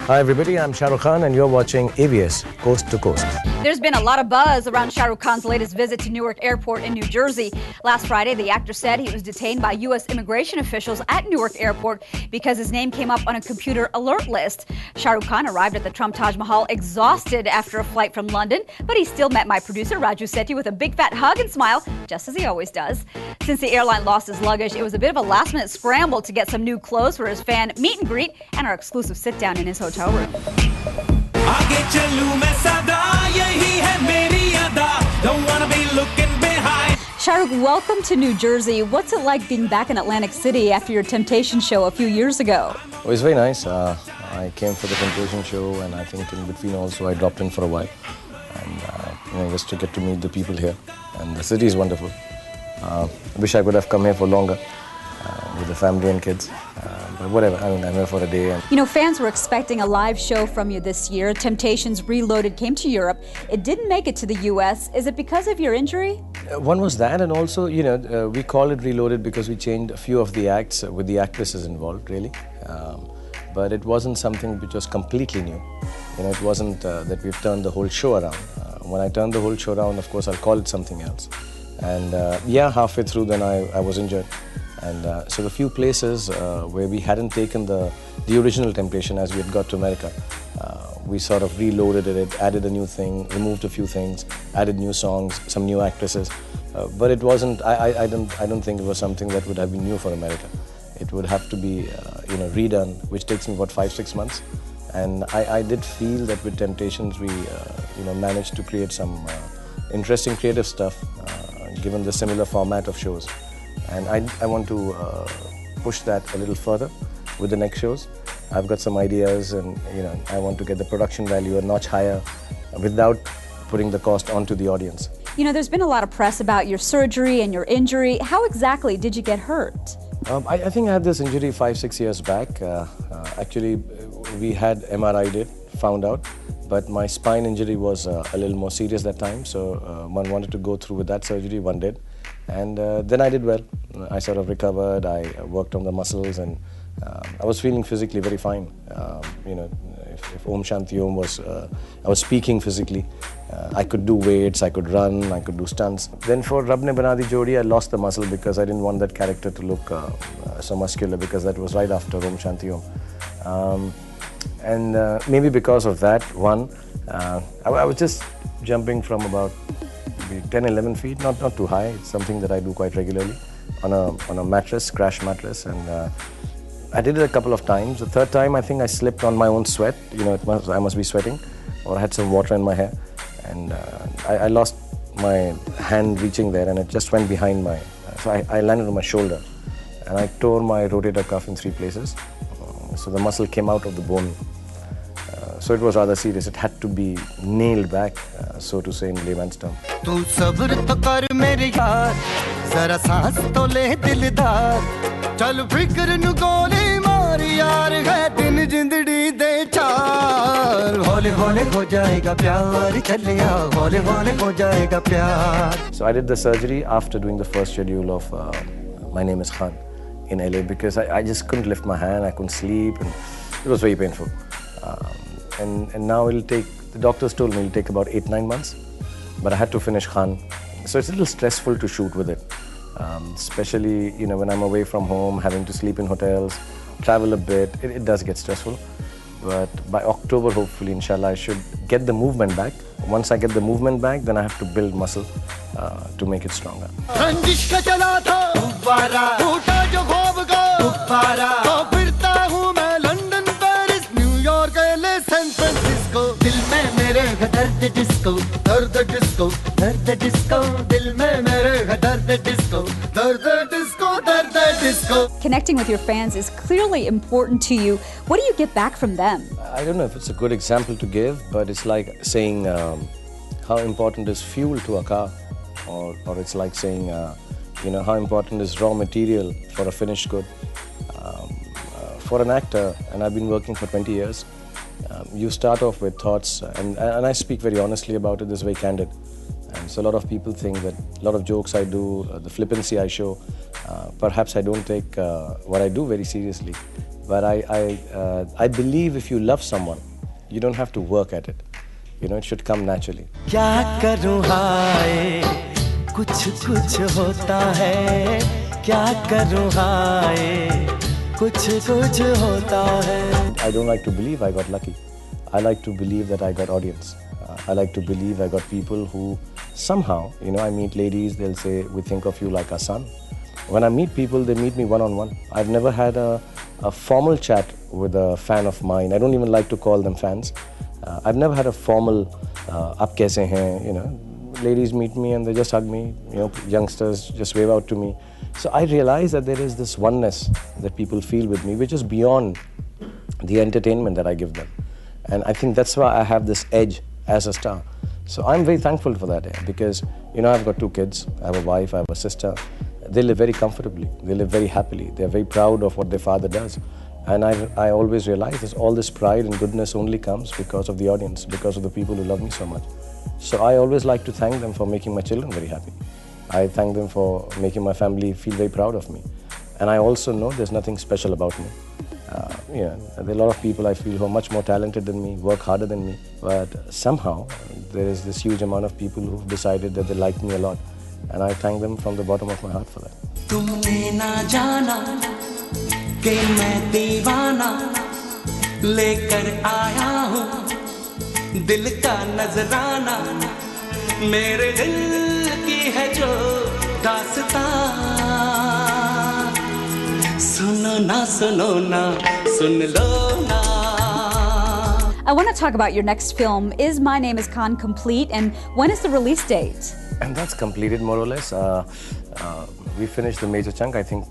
Hi everybody, I'm Shahrukh Khan and you're watching ABS Coast to Coast. There's been a lot of buzz around Shahrukh Khan's latest visit to Newark Airport in New Jersey. Last Friday, the actor said he was detained by U.S. immigration officials at Newark Airport because his name came up on a computer alert list. Shahrukh Khan arrived at the Trump Taj Mahal exhausted after a flight from London, but he still met my producer Raju Sethi with a big fat hug and smile, just as he always does. Since the airline lost his luggage, it was a bit of a last-minute scramble to get some new clothes for his fan meet and greet and our exclusive sit-down in his hotel room. Shahrukh, welcome to New Jersey. What's it like being back in Atlantic City after your Temptation show a few years ago? It was very nice. I came for the Temptation show and I think in between also I dropped in for a while. And just to get to meet the people here. And the city is wonderful. I wish I could have come here for longer with the family and kids. But whatever, I mean, I'm here for a day. You know, fans were expecting a live show from you this year. Temptations Reloaded came to Europe. It didn't make it to the U.S. Is it because of your injury? One was that, and also, we call it Reloaded because we changed a few of the acts with the actresses involved, really. But it wasn't something which was completely new. It wasn't that we've turned the whole show around. When I turned the whole show around, of course, I'll call it something else. And halfway through, then I was injured. And so the few places where we hadn't taken the original Temptation as we had got to America, we sort of reloaded it, added a new thing, removed a few things, added new songs, some new actresses. But it wasn't, I don't think it was something that would have been new for America. It would have to be, redone, which takes me about 5-6 months. And I did feel that with Temptations, we, managed to create some interesting creative stuff, given the similar format of shows. And I want to push that a little further with the next shows. I've got some ideas and, I want to get the production value a notch higher without putting the cost onto the audience. There's been a lot of press about your surgery and your injury. How exactly did you get hurt? I think I had this injury 5-6 years back. Actually, we had MRI'd it, found out, but my spine injury was a little more serious that time, so one wanted to go through with that surgery, one did. And then I did well. I sort of recovered, I worked on the muscles, and I was feeling physically very fine. If Om Shanti Om was, I was speaking physically. I could do weights, I could run, I could do stunts. Then for Rab Ne Bana Di Jodi, I lost the muscle because I didn't want that character to look so muscular, because that was right after Om Shanti Om. And maybe because of that, I was just jumping from about 10-11 feet, not too high. It's something that I do quite regularly on a mattress, crash mattress, and I did it a couple of times. The third time, I think I slipped on my own sweat. I must be sweating, or I had some water in my hair, and I lost my hand reaching there, and it just went behind my. So I landed on my shoulder, and I tore my rotator cuff in 3 places. So the muscle came out of the bone. So it was rather serious. It had to be nailed back, so to say, in layman's term. So I did the surgery after doing the first schedule of My Name is Khan in LA, because I just couldn't lift my hand, I couldn't sleep, and it was very painful. And now the doctors told me it'll take about 8-9 months, but I had to finish Khan. So it's a little stressful to shoot with it, especially when I'm away from home, having to sleep in hotels, travel a bit, it does get stressful. But by October, hopefully, inshallah, I should get the movement back. Once I get the movement back, then I have to build muscle to make it stronger. Connecting with your fans is clearly important to you. What do you get back from them? I don't know if it's a good example to give, but it's like saying how important is fuel to a car, or it's like saying how important is raw material for a finished good. For an actor, and I've been working for 20 years, you start off with thoughts, and I speak very honestly about it, this is very candid. And so a lot of people think that a lot of jokes I do, the flippancy I show, perhaps I don't take what I do very seriously. But I believe if you love someone, you don't have to work at it. You know, it should come naturally. क्या करूं हाय कुछ कुछ होता है क्या करूं हाय कुछ कुछ होता है I don't like to believe I got lucky. I like to believe that I got audience. I like to believe I got people who somehow, you know, I meet ladies, they'll say, we think of you like our son. When I meet people, they meet me one-on-one. I've never had a formal chat with a fan of mine. I don't even like to call them fans. I've never had a formal, "Aap kaise hain?" You know, ladies meet me and they just hug me. You know, youngsters just wave out to me. So I realize that there is this oneness that people feel with me, which is beyond the entertainment that I give them. And I think that's why I have this edge as a star. So I'm very thankful for that, because, you know, I've got 2 kids, I have a wife, I have a sister. They live very comfortably, they live very happily, they're very proud of what their father does. And I always realize that all this pride and goodness only comes because of the audience, because of the people who love me so much. So I always like to thank them for making my children very happy. I thank them for making my family feel very proud of me. And I also know there's nothing special about me. There are a lot of people I feel who are much more talented than me, work harder than me, but somehow there is this huge amount of people who've decided that they like me a lot, and I thank them from the bottom of my heart for that. तुमने ना जाना कि मैं दीवाना लेकर आया हूँ दिल का नजराना मेरे दिल की है जो दास्तां सुनो ना सुन लो ना I want to talk about your next film. Is My Name is Khan complete, and when is the release date? And that's completed more or less. We finished the major chunk. I think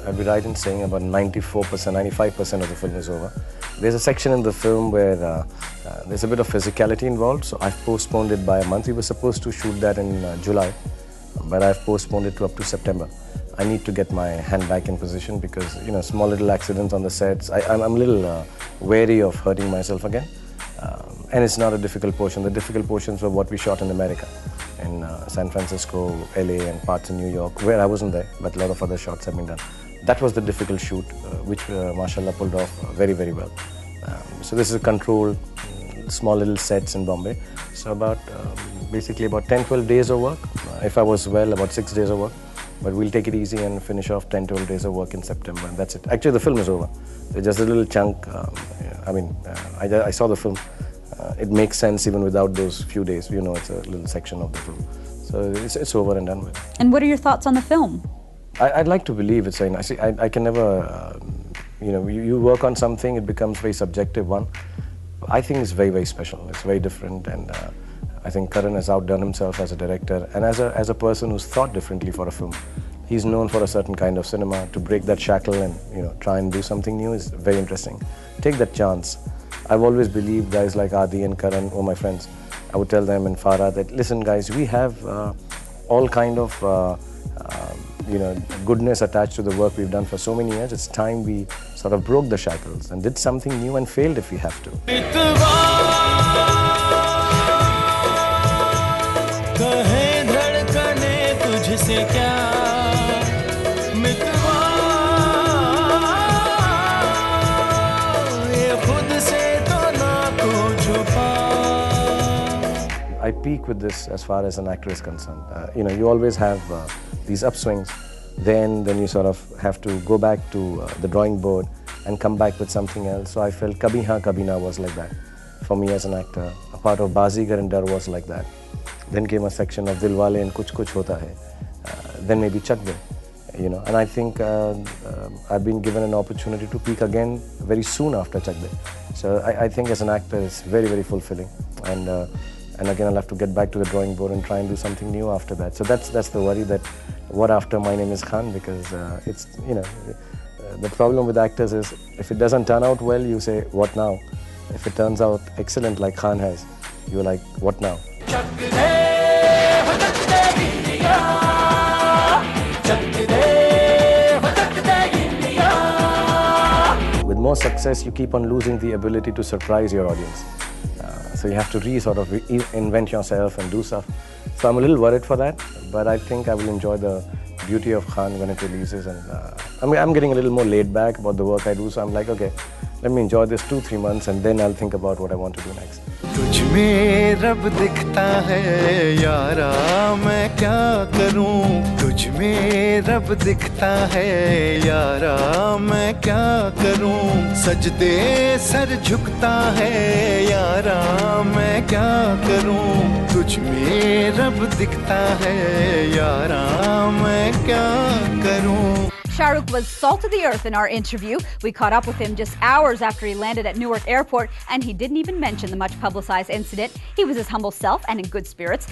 I'd be right in saying about 94%, 95% of the film is over. There's a section in the film where there's a bit of physicality involved, so I've postponed it by a month. We were supposed to shoot that in July, but I've postponed it to up to September. I need to get my hand back in position because, you know, small little accidents on the sets. I'm a little wary of hurting myself again. And it's not a difficult portion. The difficult portions were what we shot in America, in San Francisco, LA, and parts in New York, where I wasn't there, but a lot of other shots have been done. That was the difficult shoot, which mashallah pulled off very, very well. So this is a controlled, small little sets in Bombay. So basically about 10-12 days of work. If I was well, about 6 days of work. But we'll take it easy and finish off 10-12 days of work in September, and that's it. Actually, the film is over. There's just a little chunk. I saw the film. It makes sense even without those few days. You know, it's a little section of the film. So it's over and done with. And what are your thoughts on the film? I'd like to believe it's very nice. I can never, you work on something, it becomes very subjective one. I think it's very, very special. It's very different, and I think Karan has outdone himself as a director and as a person who's thought differently for a film. He's known for a certain kind of cinema. To break that shackle and try and do something new is very interesting. Take that chance. I've always believed guys like Adi and Karan, who are my friends, I would tell them and Farah that, listen guys, we have all kind of goodness attached to the work we've done for so many years. It's time we sort of broke the shackles and did something new and failed if we have to. I peak with this as far as an actor is concerned. You always have these upswings, then you sort of have to go back to the drawing board and come back with something else. So I felt Kabhi Haan Kabhi Na was like that for me as an actor. A part of Bazigar and Dar was like that. Then came a section of Dilwale and Kuch Kuch Hota Hai. Then maybe Chak De. And I think I've been given an opportunity to peak again very soon after Chak De. So I think as an actor it's very, very fulfilling. And again, I'll have to get back to the drawing board and try and do something new after that. So that's the worry, that what after My Name is Khan, because the problem with actors is if it doesn't turn out well, you say, what now? If it turns out excellent like Khan has, you're like, what now? With more success, you keep on losing the ability to surprise your audience. So you have to reinvent yourself and do stuff. So I'm a little worried for that, but I think I will enjoy the beauty of Khan when it releases. And I'm getting a little more laid back about the work I do. So I'm like, okay, let me enjoy this 2-3 months and then I'll think about what I want to do next. तुझ में रब दिखता है यारा मैं क्या करूं तुझ में रब दिखता है यारा मैं क्या करूं सजदे सर झुकता है यारा मैं क्या करूं तुझ में रब दिखता है यारा मैं क्या करूं. Shahrukh was salt of the earth in our interview. We caught up with him just hours after he landed at Newark Airport, and he didn't even mention the much publicized incident. He was his humble self and in good spirits.